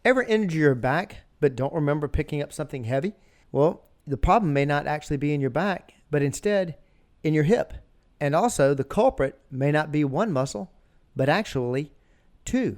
Ever injure your back but don't remember picking up something heavy? Well, the problem may not actually be in your back, but instead in your hip. And also, the culprit may not be one muscle, but actually two.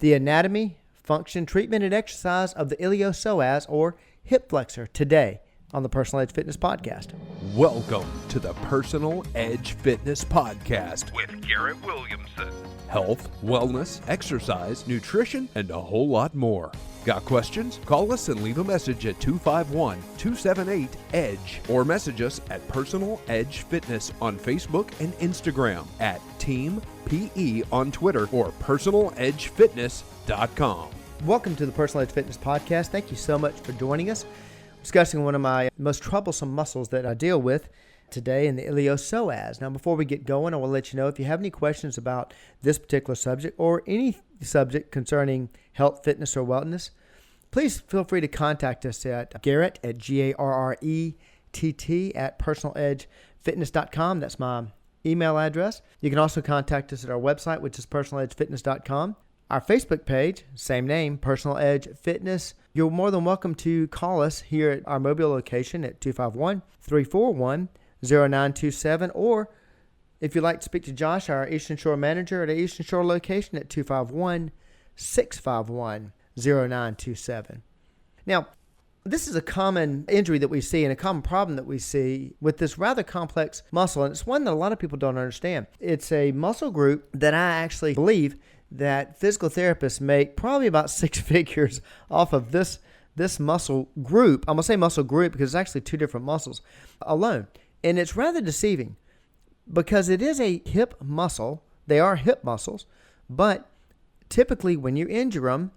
The anatomy, function, treatment, and exercise of the iliopsoas or hip flexor today on the Personal Edge Fitness Podcast. Welcome to the Personal Edge Fitness Podcast with Garrett Williamson. Health, wellness, exercise, nutrition, and a whole lot more. Got questions? Call us and leave a message at 251-278-EDGE or message us at Personal Edge Fitness on Facebook and Instagram, at Team PE on Twitter, or personaledgefitness.com. Welcome to the Personal Edge Fitness Podcast. Thank you so much for joining us. Discussing one of my most troublesome muscles that I deal with today in the iliopsoas. Now, before we get going, I will let you know if you have any questions about this particular subject or any subject concerning health, fitness, or wellness, please feel free to contact us at Garrett at Garrett at personaledgefitness.com. That's my email address. You can also contact us at our website, which is personaledgefitness.com. Our Facebook page, same name, Personal Edge Fitness. You're more than welcome to call us here at our mobile location at 251-341-0927, or if you'd like to speak to Josh, our Eastern Shore manager at our Eastern Shore location at 251-651-0927. Now, this is a common injury that we see and a common problem that we see with this rather complex muscle, and it's one that a lot of people don't understand. It's a muscle group that I actually believe that physical therapists make probably about six figures off of this muscle group. I'm going to say muscle group because it's actually two different muscles alone. And it's rather deceiving because it is a hip muscle. They are hip muscles, but typically when you injure them,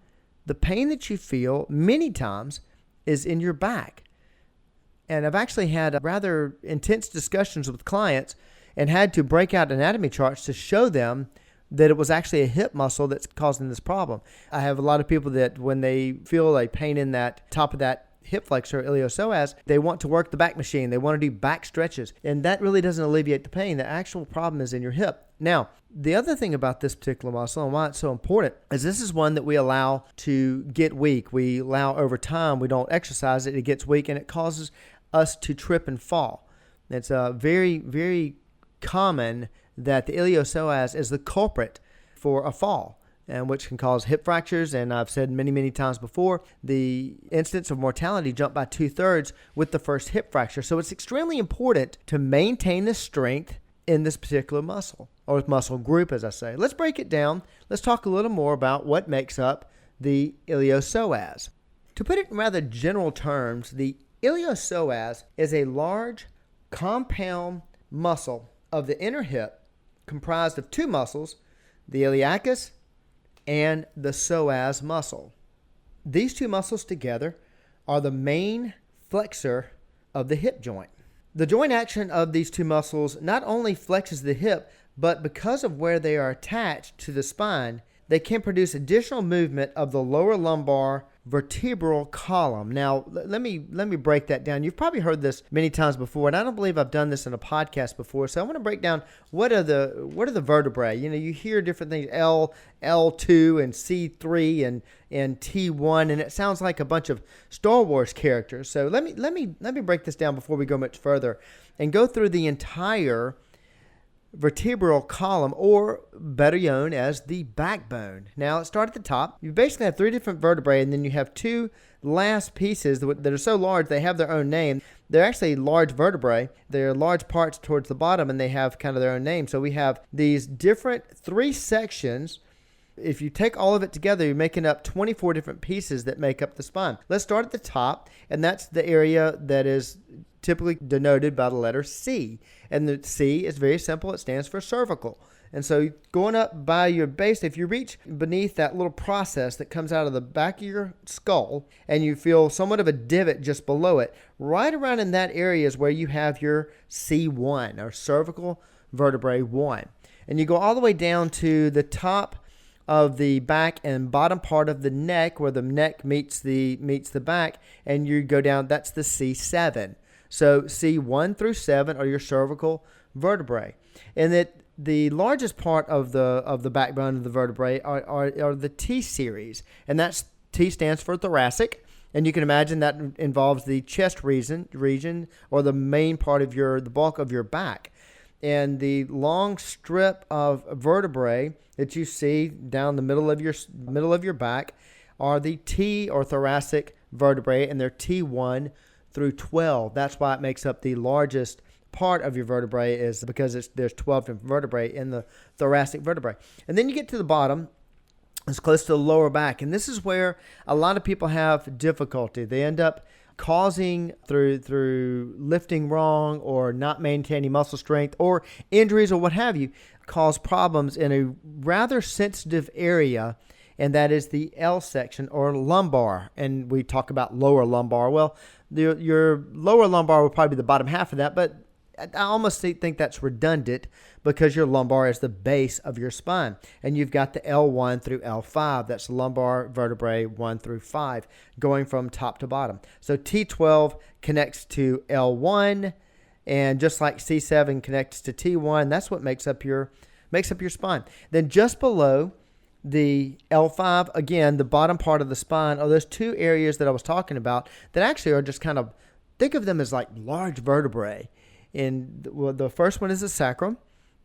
the pain that you feel many times is in your back. And I've actually had rather intense discussions with clients and had to break out anatomy charts to show them that it was actually a hip muscle that's causing this problem. I have a lot of people that when they feel a pain in that top of that hip flexor, iliopsoas, they want to work the back machine. They want to do back stretches, and that really doesn't alleviate the pain. The actual problem is in your hip. Now, the other thing about this particular muscle and why it's so important is this is one that we allow to get weak. We allow over time, we don't exercise it, it gets weak, and it causes us to trip and fall. It's very, very common that the iliopsoas is the culprit for a fall, and which can cause hip fractures. And I've said many, many times before, the incidence of mortality jumped by 2/3 with the first hip fracture. So it's extremely important to maintain the strength in this particular muscle, or muscle group, as I say. Let's break it down. Let's talk a little more about what makes up the iliopsoas. To put it in rather general terms, the iliopsoas is a large compound muscle of the inner hip comprised of two muscles, the iliacus and the psoas muscle. These two muscles together are the main flexor of the hip joint. The joint action of these two muscles not only flexes the hip, but because of where they are attached to the spine, they can produce additional movement of the lower lumbar vertebral column. Now, let me break that down. You've probably heard this many times before, and I don't believe I've done this in a podcast before. So I want to break down what are the vertebrae. You know, you hear different things, L2 and C3 and T1, and it sounds like a bunch of Star Wars characters. So let me break this down before we go much further and go through the entire vertebral column, or better known as the backbone. Now, let's start at the top. You basically have three different vertebrae, and then you have two last pieces that are so large they have their own name. They're actually large vertebrae. They're large parts towards the bottom, and they have kind of their own name. So we have these different three sections. If you take all of it together, you're making up 24 different pieces that make up the spine. Let's start at the top, and that's the area that is typically denoted by the letter C. And the C is very simple. It stands for cervical. And so going up by your base, if you reach beneath that little process that comes out of the back of your skull and you feel somewhat of a divot just below it, right around in that area is where you have your C1, or cervical vertebrae 1. And you go all the way down to the top of the back and bottom part of the neck, where the neck meets the back, and you go down, that's the C7. So C1 through 7 are your cervical vertebrae. And that the largest part of the backbone of the vertebrae are the T series, and that's T stands for thoracic. And you can imagine that involves the chest region or the main part of the bulk of your back. And the long strip of vertebrae that you see down the middle of your back are the T or thoracic vertebrae, and they're T1 through 12. That's why it makes up the largest part of your vertebrae, is because there's 12 different vertebrae in the thoracic vertebrae. And then you get to the bottom. It's close to the lower back. And this is where a lot of people have difficulty. They end up causing through lifting wrong or not maintaining muscle strength or injuries or what have you, cause problems in a rather sensitive area, and that is the L section or lumbar. And we talk about lower lumbar. Well, your lower lumbar will probably be the bottom half of that, but I almost think that's redundant because your lumbar is the base of your spine. And you've got the L1 through L5. That's lumbar vertebrae 1 through 5, going from top to bottom. So T12 connects to L1, and just like C7 connects to T1, that's what makes up your spine. Then just below the L5, again, the bottom part of the spine, are those two areas that I was talking about that actually are just kind of, think of them as like large vertebrae. And the first one is the sacrum,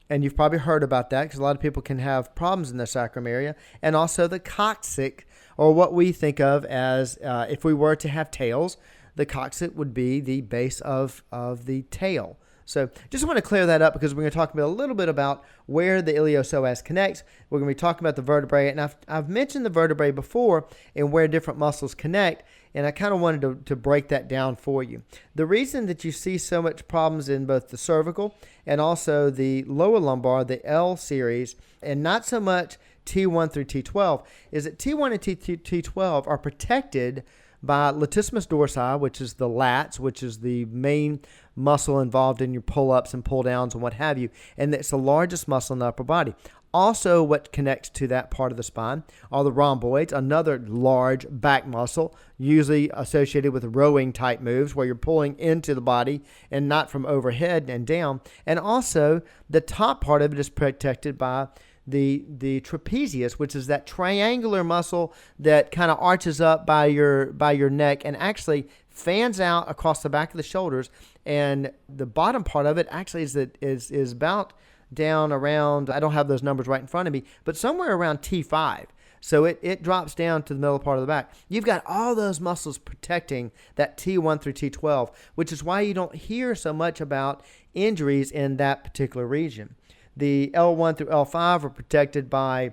and you've probably heard about that because a lot of people can have problems in the sacrum area, and also the coccyx, or what we think of as if we were to have tails, the coccyx would be the base of the tail. So just want to clear that up because we're going to talk a little bit about where the iliopsoas connects. We're going to be talking about the vertebrae, and I've mentioned the vertebrae before and where different muscles connect, and I kind of wanted to break that down for you. The reason that you see so much problems in both the cervical and also the lower lumbar, the L series, and not so much T1 through T12, is that T1 and T12 are protected by latissimus dorsi, which is the lats, which is the main muscle involved in your pull-ups and pull-downs and what have you, and it's the largest muscle in the upper body. Also, what connects to that part of the spine are the rhomboids, another large back muscle, usually associated with rowing type moves where you're pulling into the body and not from overhead and down. And also, the top part of it is protected by the trapezius, which is that triangular muscle that kind of arches up by your neck and actually fans out across the back of the shoulders. And the bottom part of it actually is about down around, I don't have those numbers right in front of me, but somewhere around T5. So it drops down to the middle part of the back. You've got all those muscles protecting that T1 through T12, which is why you don't hear so much about injuries in that particular region. The L1 through L5 are protected by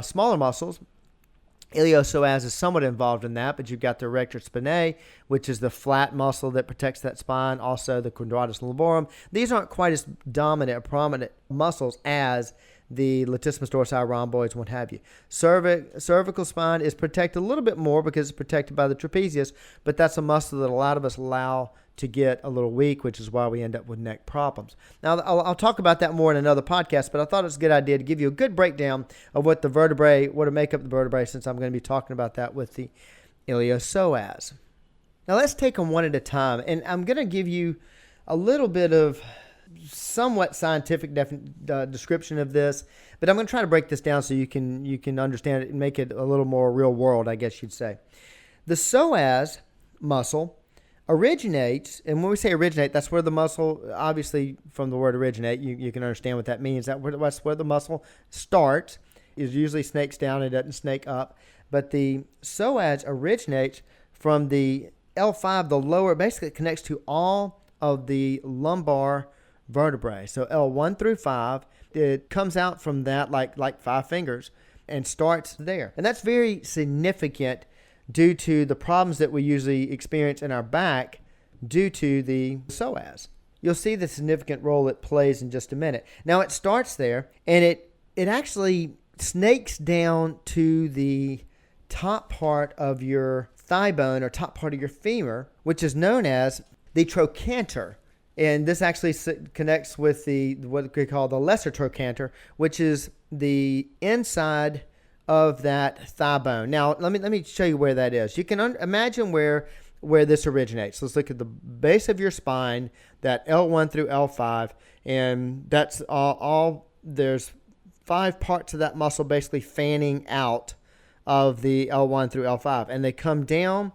smaller muscles. Iliopsoas is somewhat involved in that, but you've got the erector spinae, which is the flat muscle that protects that spine, also the quadratus lumborum. These aren't quite as dominant or prominent muscles as the latissimus dorsi, rhomboids, what have you. Cervical spine is protected a little bit more because it's protected by the trapezius, but that's a muscle that a lot of us allow to get a little weak, which is why we end up with neck problems. Now, I'll talk about that more in another podcast, but I thought it was a good idea to give you a good breakdown of what to make up the vertebrae, since I'm going to be talking about that with the iliopsoas. Now, let's take them one at a time, and I'm going to give you a little bit of somewhat scientific description of this, but I'm going to try to break this down so you can understand it and make it a little more real world, I guess you'd say. The psoas muscle originates, and when we say originate, that's where the muscle, obviously from the word originate, you can that's where the muscle starts. It usually snakes down, it doesn't snake up, but the psoas originates from the L5, the lower, basically it connects to all of the lumbar vertebrae. So L1 through 5, it comes out from that like 5 fingers and starts there. And that's very significant due to the problems that we usually experience in our back due to the psoas. You'll see the significant role it plays in just a minute. Now, it starts there, and it actually snakes down to the top part of your thigh bone or top part of your femur, which is known as the trochanter. And this actually connects with what we call the lesser trochanter, which is the inside of that thigh bone. Now, let me show you where that is. You can imagine where this originates. Let's look at the base of your spine, that L1 through L5, and that's all. There's 5 parts of that muscle basically fanning out of the L1 through L5. And they come down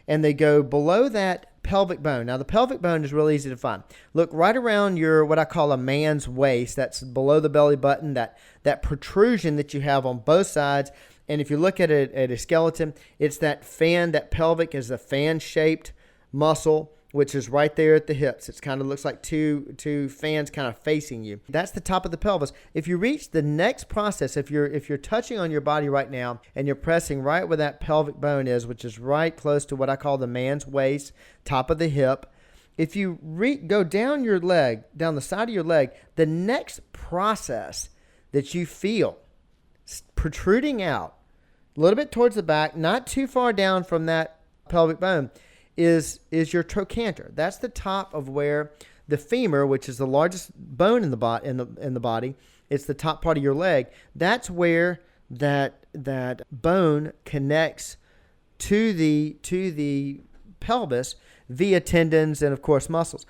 and they go below that pelvic bone. Now, the pelvic bone is really easy to find. Look right around your, what I call a man's waist. That's below the belly button, that protrusion that you have on both sides. And if you look at a skeleton, it's that fan, that pelvic is a fan-shaped muscle, which is right there at the hips. It kind of looks like two fans kind of facing you. That's the top of the pelvis. If you reach the next process, if you're touching on your body right now and you're pressing right where that pelvic bone is, which is right close to what I call the man's waist, top of the hip, if you go down your leg, down the side of your leg, the next process that you feel protruding out a little bit towards the back, not too far down from that pelvic bone, is your trochanter. That's the top of where the femur, which is the largest bone in the body, it's the top part of your leg. That's where that bone connects to the pelvis via tendons and of course muscles.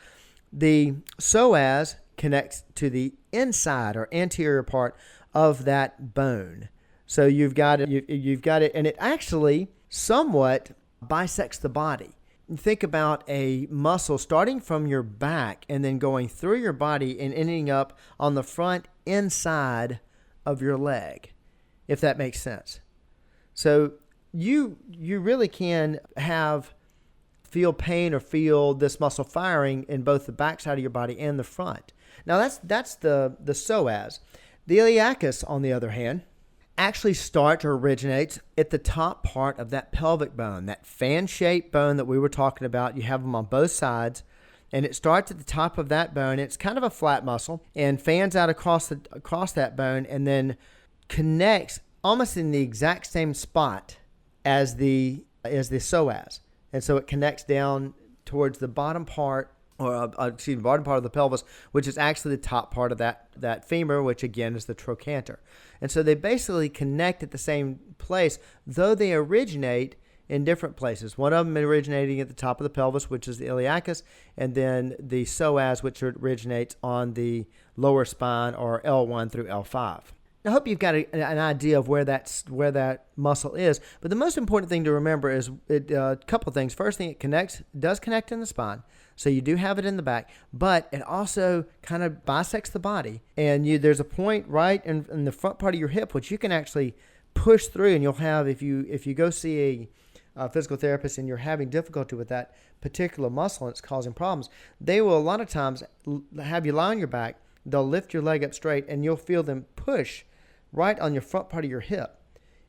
The psoas connects to the inside or anterior part of that bone. So you've got it, and it actually somewhat bisects the body. Think about a muscle starting from your back and then going through your body and ending up on the front inside of your leg, if that makes sense. So you really can feel pain or feel this muscle firing in both the back side of your body and the front. Now that's the psoas. The iliacus, on the other hand, actually starts or originates at the top part of that pelvic bone, that fan-shaped bone that we were talking about. You have them on both sides, and it starts at the top of that bone. It's kind of a flat muscle and fans out across that bone and then connects almost in the exact same spot as the psoas. And so it connects down towards the bottom part, bottom part of the pelvis, which is actually the top part of that femur, which again is the trochanter. And so they basically connect at the same place, though they originate in different places. One of them originating at the top of the pelvis, which is the iliacus, and then the psoas, which originates on the lower spine, or L1 through L5. I hope you've got an idea of where that muscle is. But the most important thing to remember is a couple of things. First thing, it does connect in the spine. So you do have it in the back, but it also kind of bisects the body. And there's a point right in the front part of your hip, which you can actually push through. And you'll have, if you go see a physical therapist and you're having difficulty with that particular muscle and it's causing problems, they will a lot of times have you lie on your back. They'll lift your leg up straight and you'll feel them push right on your front part of your hip.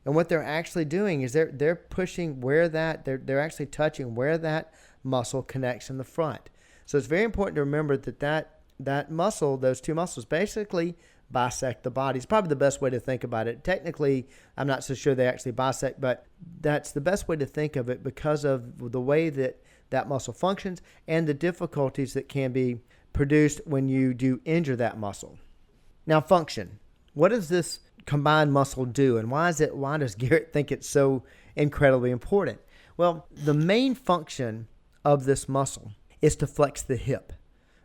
And what they're actually doing is they're pushing where they're actually touching where that muscle connects in the front. So it's very important to remember that muscle, those two muscles, basically bisect the body. It's probably the best way to think about it. Technically, I'm not so sure they actually bisect, but that's the best way to think of it because of the way that muscle functions and the difficulties that can be produced when you do injure that muscle. Now, function. What does this combined muscle do, and why does Garrett think it's so incredibly important? Well, the main function of this muscle is to flex the hip.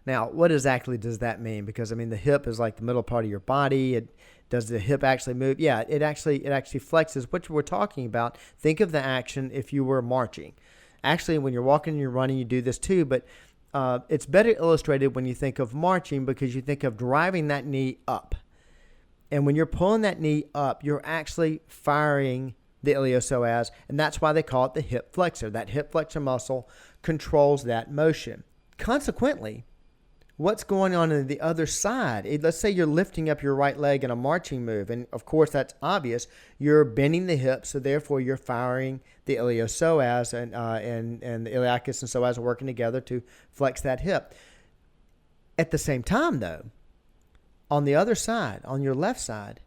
Now, what exactly does that mean? Because the hip is like the middle part of your body. Does the hip actually move? Yeah, it actually flexes. What we're talking about, think of the action if you were marching. Actually, when you're walking and you're running, you do this too, but it's better illustrated when you think of marching because you think of driving that knee up. And when you're pulling that knee up, you're actually firing the iliopsoas, and that's why they call it the hip flexor. That hip flexor muscle controls that motion. Consequently, what's going on the other side? Let's say you're lifting up your right leg in a marching move, and of course that's obvious. You're bending the hip, so therefore you're firing the iliopsoas, and the iliacus and psoas are working together to flex that hip. At the same time, though, on the other side, on your left side,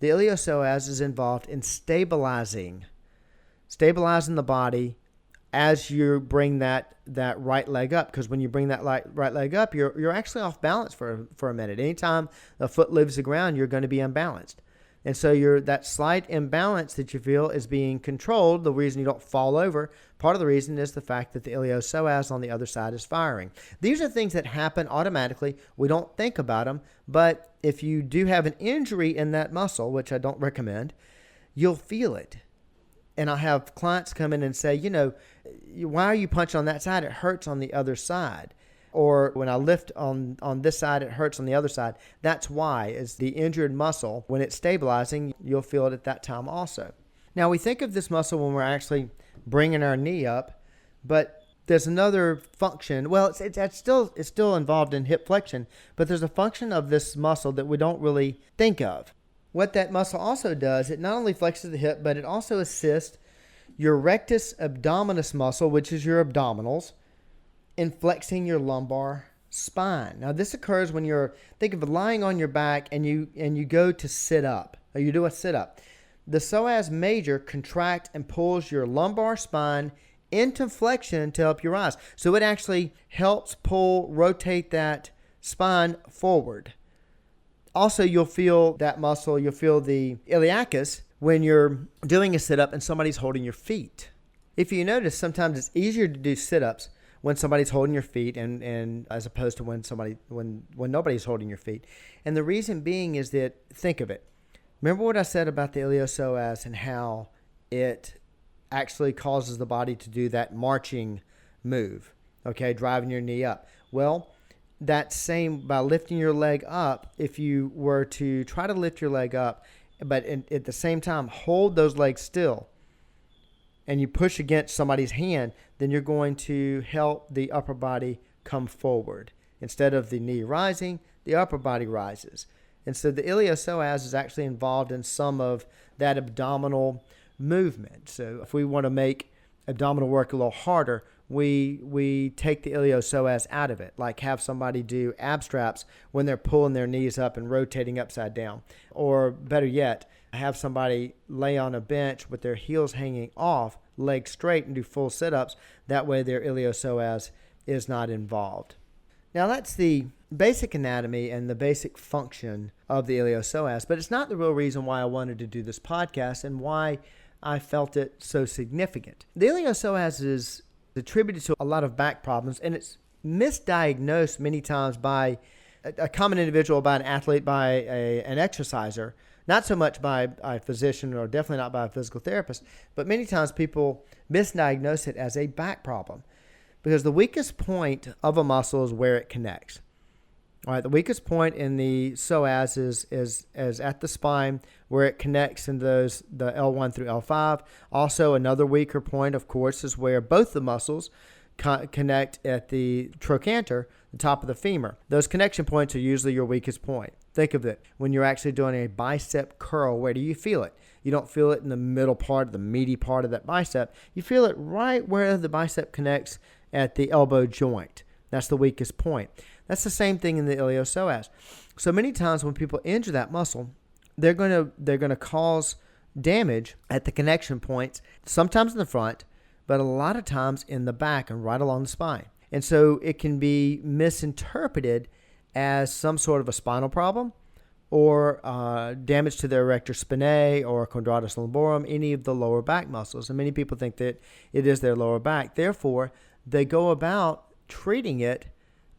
the iliopsoas is involved in stabilizing the body as you bring that right leg up. Because when you bring that right leg up, you're actually off balance for a minute. Anytime the foot leaves the ground, you're going to be unbalanced. And so that slight imbalance that you feel is being controlled. The reason you don't fall over, part of the reason is the fact that the iliopsoas on the other side is firing. These are things that happen automatically. We don't think about them, but if you do have an injury in that muscle, which I don't recommend, you'll feel it. And I have clients come in and say, why are you punching on that side? It hurts on the other side. Or when I lift on this side, it hurts on the other side. That's why, is the injured muscle, when it's stabilizing, you'll feel it at that time also. Now, we think of this muscle when we're actually bringing our knee up, but there's another function. Well, it's still involved in hip flexion, but there's a function of this muscle that we don't really think of. What that muscle also does, it not only flexes the hip, but it also assists your rectus abdominis muscle, which is your abdominals, in flexing your lumbar spine. Now, this occurs when think of lying on your back and you go to sit up, or you do a sit up. The psoas major contracts and pulls your lumbar spine into flexion to help you rise. So it actually helps rotate that spine forward. Also, you'll feel that muscle, you'll feel the iliacus when you're doing a sit-up and somebody's holding your feet. If you notice, sometimes it's easier to do sit-ups when somebody's holding your feet and as opposed to when nobody's holding your feet. And the reason being is that, think of it. Remember what I said about the iliopsoas and how it actually causes the body to do that marching move, okay, driving your knee up. Well, that same, by lifting your leg up, if you were to try to lift your leg up, but at the same time hold those legs still, and you push against somebody's hand, then you're going to help the upper body come forward. Instead of the knee rising, the upper body rises. And so the iliopsoas is actually involved in some of that abdominal movement. So if we want to make abdominal work a little harder, we take the iliopsoas out of it, like have somebody do ab straps when they're pulling their knees up and rotating upside down. Or better yet, have somebody lay on a bench with their heels hanging off, legs straight, and do full sit-ups. That way their iliopsoas is not involved. Now, that's the basic anatomy and the basic function of the iliopsoas, but it's not the real reason why I wanted to do this podcast and why I felt it so significant. The iliopsoas is attributed to a lot of back problems, and it's misdiagnosed many times by a common individual, by an athlete, by an exerciser, not so much by a physician, or definitely not by a physical therapist, but many times people misdiagnose it as a back problem because the weakest point of a muscle is where it connects. All right, the weakest point in the psoas is at the spine where it connects in the L1 through L5. Also, another weaker point, of course, is where both the muscles connect at the trochanter, the top of the femur. Those connection points are usually your weakest point. Think of it. When you're actually doing a bicep curl, where do you feel it? You don't feel it in the middle part, the meaty part of that bicep. You feel it right where the bicep connects at the elbow joint. That's the weakest point. That's the same thing in the iliopsoas. So many times when people injure that muscle, they're going to cause damage at the connection points, sometimes in the front, but a lot of times in the back and right along the spine. And so it can be misinterpreted as some sort of a spinal problem or damage to the erector spinae or quadratus lumborum, any of the lower back muscles. And many people think that it is their lower back. Therefore, they go about treating it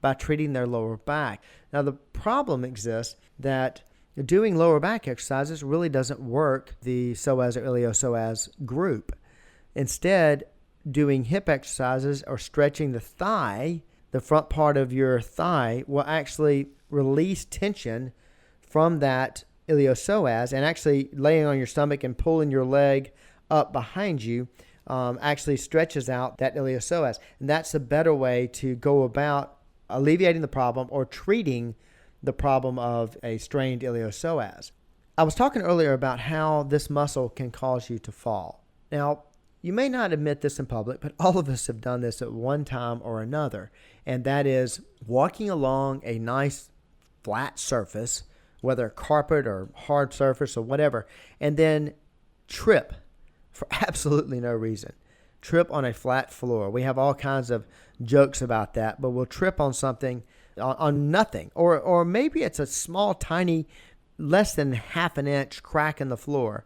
by treating their lower back. Now, the problem exists that doing lower back exercises really doesn't work the psoas or iliopsoas group. Instead, doing hip exercises or stretching the thigh, the front part of your thigh, will actually release tension from that iliopsoas, and actually laying on your stomach and pulling your leg up behind you actually stretches out that iliopsoas. And that's a better way to go about alleviating the problem or treating the problem of a strained iliopsoas. I was talking earlier about how this muscle can cause you to fall. Now, you may not admit this in public, but all of us have done this at one time or another, and that is walking along a nice flat surface, whether carpet or hard surface or whatever, and then trip for absolutely no reason. Trip on a flat floor. We have all kinds of jokes about that, but we'll trip on something, on nothing. Or maybe it's a small, tiny, less than half an inch crack in the floor,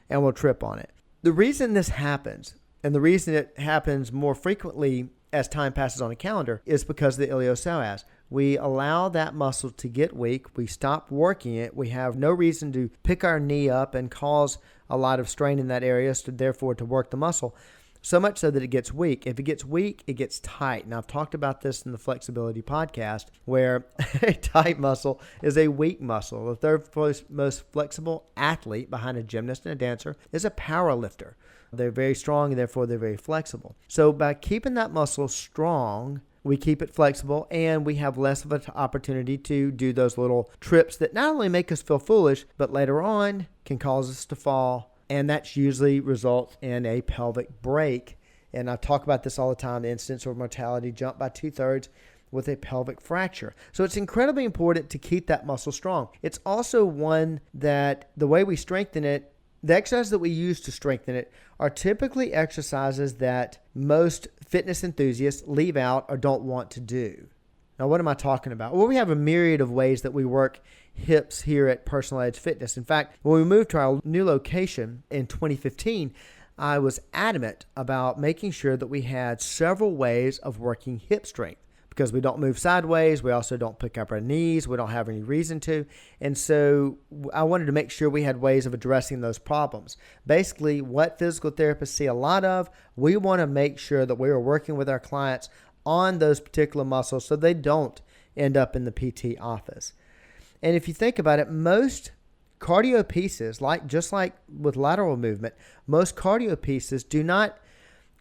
and we'll trip on it. The reason this happens, and the reason it happens more frequently as time passes on a calendar, is because of the iliopsoas. We allow that muscle to get weak. We stop working it. We have no reason to pick our knee up and cause a lot of strain in that area, so therefore to work the muscle. So much so that it gets weak. If it gets weak, it gets tight. Now, I've talked about this in the flexibility podcast, where a tight muscle is a weak muscle. The third most flexible athlete behind a gymnast and a dancer is a power lifter. They're very strong, and therefore they're very flexible. So by keeping that muscle strong, we keep it flexible, and we have less of an opportunity to do those little trips that not only make us feel foolish, but later on can cause us to fall. And that usually results in a pelvic break. And I talk about this all the time. The incidence of mortality jumped by 2/3 with a pelvic fracture. So it's incredibly important to keep that muscle strong. It's also one that the way we strengthen it, the exercises that we use to strengthen it are typically exercises that most fitness enthusiasts leave out or don't want to do. Now, what am I talking about? Well, we have a myriad of ways that we work hips here at Personal Edge Fitness. In fact, when we moved to our new location in 2015, I was adamant about making sure that we had several ways of working hip strength, because we don't move sideways. We also don't pick up our knees. We don't have any reason to. And so I wanted to make sure we had ways of addressing those problems. Basically, what physical therapists see a lot of, we want to make sure that we are working with our clients on those particular muscles so they don't end up in the PT office. And if you think about it, most cardio pieces, just like with lateral movement, most cardio pieces do not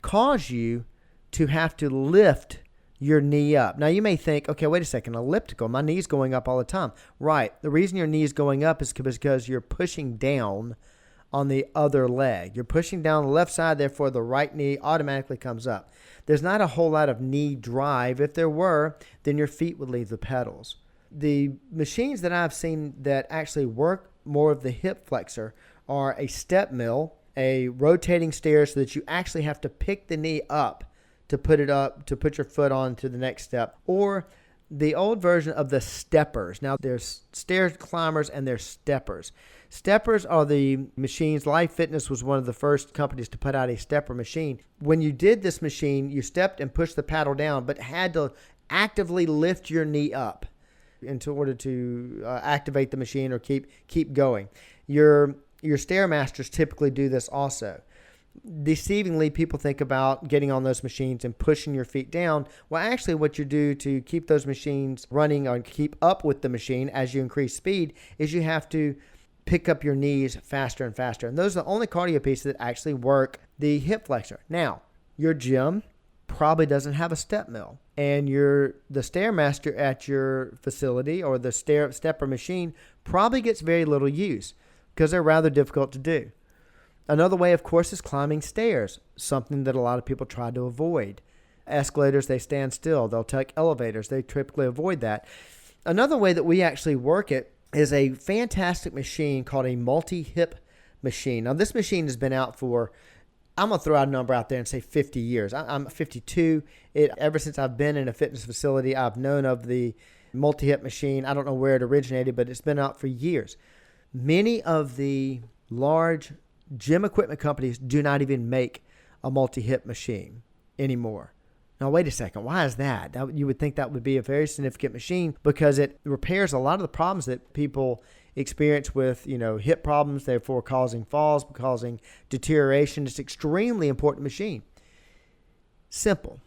cause you to have to lift your knee up. Now you may think, okay, wait a second, elliptical, my knee's going up all the time. Right. The reason your knee is going up is because you're pushing down on the other leg. You're pushing down the left side, therefore the right knee automatically comes up. There's not a whole lot of knee drive. If there were, then your feet would leave the pedals. The machines that I've seen that actually work more of the hip flexor are a step mill, a rotating stair so that you actually have to pick the knee up to put your foot on to the next step, or the old version of the steppers. Now, there's stair climbers and there's steppers. Steppers are the machines. Life Fitness was one of the first companies to put out a stepper machine. When you did this machine, you stepped and pushed the paddle down, but had to actively lift your knee up in order to activate the machine or keep going. Your Stairmasters typically do this also. Deceivingly, people think about getting on those machines and pushing your feet down. Well, actually what you do to keep those machines running or keep up with the machine as you increase speed is you have to pick up your knees faster and faster. And those are the only cardio pieces that actually work the hip flexor. Now, your gym probably doesn't have a step mill, and the Stairmaster at your facility or the stepper machine probably gets very little use because they're rather difficult to do. Another way, of course, is climbing stairs, something that a lot of people try to avoid. Escalators, they stand still. They'll take elevators. They typically avoid that. Another way that we actually work it is a fantastic machine called a multi-hip machine. Now, this machine has been out for, I'm going to throw out a number out there and say 50 years. I'm 52. Ever since I've been in a fitness facility, I've known of the multi-hip machine. I don't know where it originated, but it's been out for years. Many of the large gym equipment companies do not even make a multi-hip machine anymore. Now, wait a second. Why is that? You would think that would be a very significant machine because it repairs a lot of the problems that people experience with, hip problems, therefore causing falls, causing deterioration. It's an extremely important machine. Simple.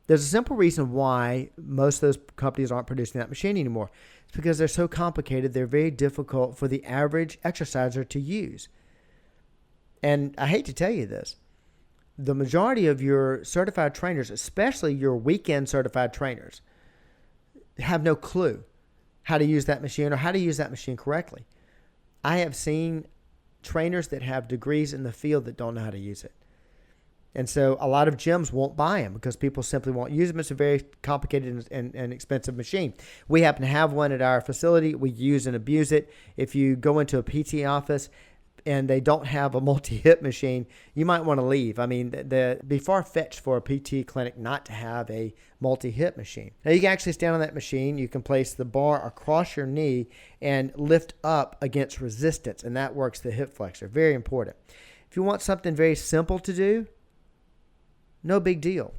There's a simple reason why most of those companies aren't producing that machine anymore. It's because they're so complicated. They're very difficult for the average exerciser to use. And I hate to tell you this, the majority of your certified trainers, especially your weekend certified trainers, have no clue how to use that machine or how to use that machine correctly. I have seen trainers that have degrees in the field that don't know how to use it. And so a lot of gyms won't buy them because people simply won't use them. It's a very complicated and expensive machine. We happen to have one at our facility. We use and abuse it. If you go into a PT office and they don't have a multi-hip machine, you might want to leave. I mean, it'd be far-fetched for a PT clinic not to have a multi-hip machine. Now, you can actually stand on that machine. You can place the bar across your knee and lift up against resistance, and that works the hip flexor. Very important. If you want something very simple to do, no big deal.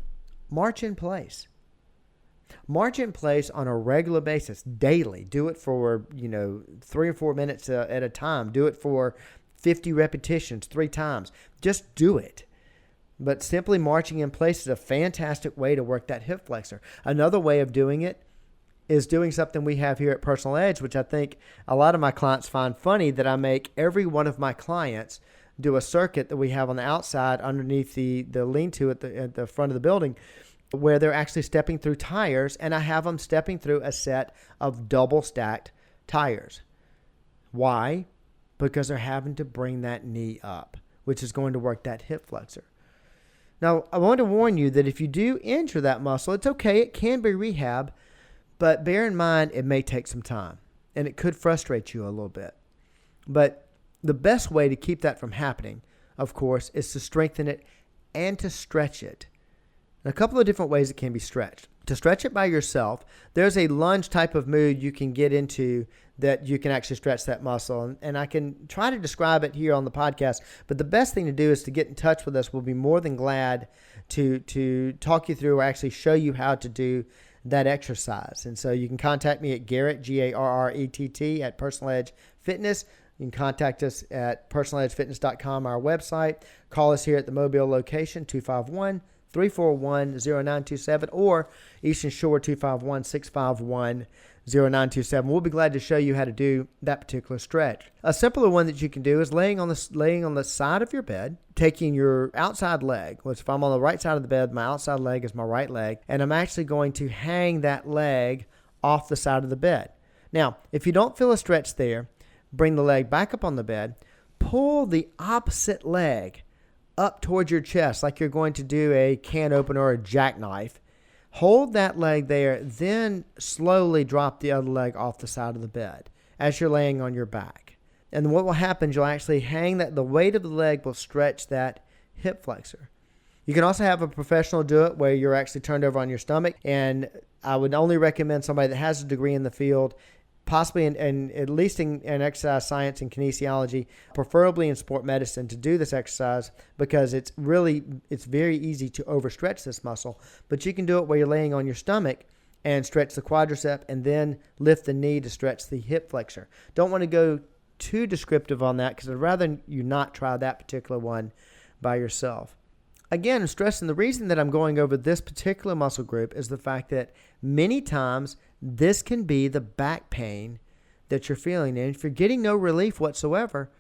March in place. March in place on a regular basis, daily. Do it for, 3 or 4 minutes at a time. Do it for 50 repetitions 3 times. Just do it. But simply marching in place is a fantastic way to work that hip flexor. Another way of doing it is doing something we have here at Personal Edge, which I think a lot of my clients find funny, that I make every one of my clients do a circuit that we have on the outside underneath the lean-to at the front of the building, where they're actually stepping through tires, and I have them stepping through a set of double-stacked tires. Why? Because they're having to bring that knee up, which is going to work that hip flexor. Now, I want to warn you that if you do injure that muscle, it's okay. It can be rehab, but bear in mind it may take some time, and it could frustrate you a little bit. But the best way to keep that from happening, of course, is to strengthen it and to stretch it. And a couple of different ways it can be stretched. To stretch it by yourself, there's a lunge type of mood you can get into that you can actually stretch that muscle. And I can try to describe it here on the podcast, but the best thing to do is to get in touch with us. We'll be more than glad to talk you through or actually show you how to do that exercise. And so you can contact me at Garrett, Garrett, at Personal Edge Fitness. You can contact us at personaledgefitness.com, our website. Call us here at the Mobile location, 251-341-0927, or Eastern Shore, 251-651-0927. We'll be glad to show you how to do that particular stretch. A simpler one that you can do is laying on the side of your bed, taking your outside leg, which if I'm on the right side of the bed, my outside leg is my right leg, and I'm actually going to hang that leg off the side of the bed. Now, if you don't feel a stretch there, bring the leg back up on the bed, pull the opposite leg up towards your chest like you're going to do a can opener or a jackknife. Hold that leg there, then slowly drop the other leg off the side of the bed as you're laying on your back. And what will happen is you'll actually hang that, the weight of the leg will stretch that hip flexor. You can also have a professional do it where you're actually turned over on your stomach, and I would only recommend somebody that has a degree in the field, possibly in at least in exercise science and kinesiology, preferably in sport medicine, to do this exercise, because it's very easy to overstretch this muscle. But you can do it where you're laying on your stomach and stretch the quadricep and then lift the knee to stretch the hip flexor. Don't want to go too descriptive on that because I'd rather you not try that particular one by yourself. Again, I'm stressing the reason that I'm going over this particular muscle group is the fact that many times this can be the back pain that you're feeling. And if you're getting no relief whatsoever,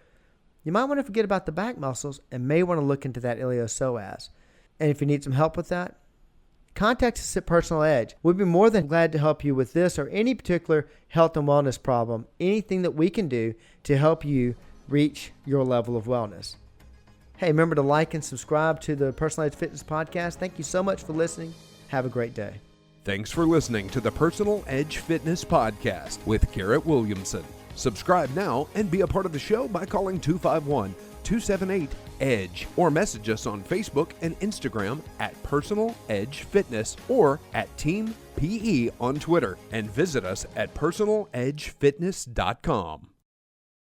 you might want to forget about the back muscles and may want to look into that iliopsoas. And if you need some help with that, contact us at Personal Edge. We'd be more than glad to help you with this or any particular health and wellness problem, anything that we can do to help you reach your level of wellness. Hey, remember to like and subscribe to the Personal Edge Fitness Podcast. Thank you so much for listening. Have a great day. Thanks for listening to the Personal Edge Fitness Podcast with Garrett Williamson. Subscribe now and be a part of the show by calling 251-278-EDGE or message us on Facebook and Instagram at Personal Edge Fitness or at Team PE on Twitter, and visit us at personaledgefitness.com.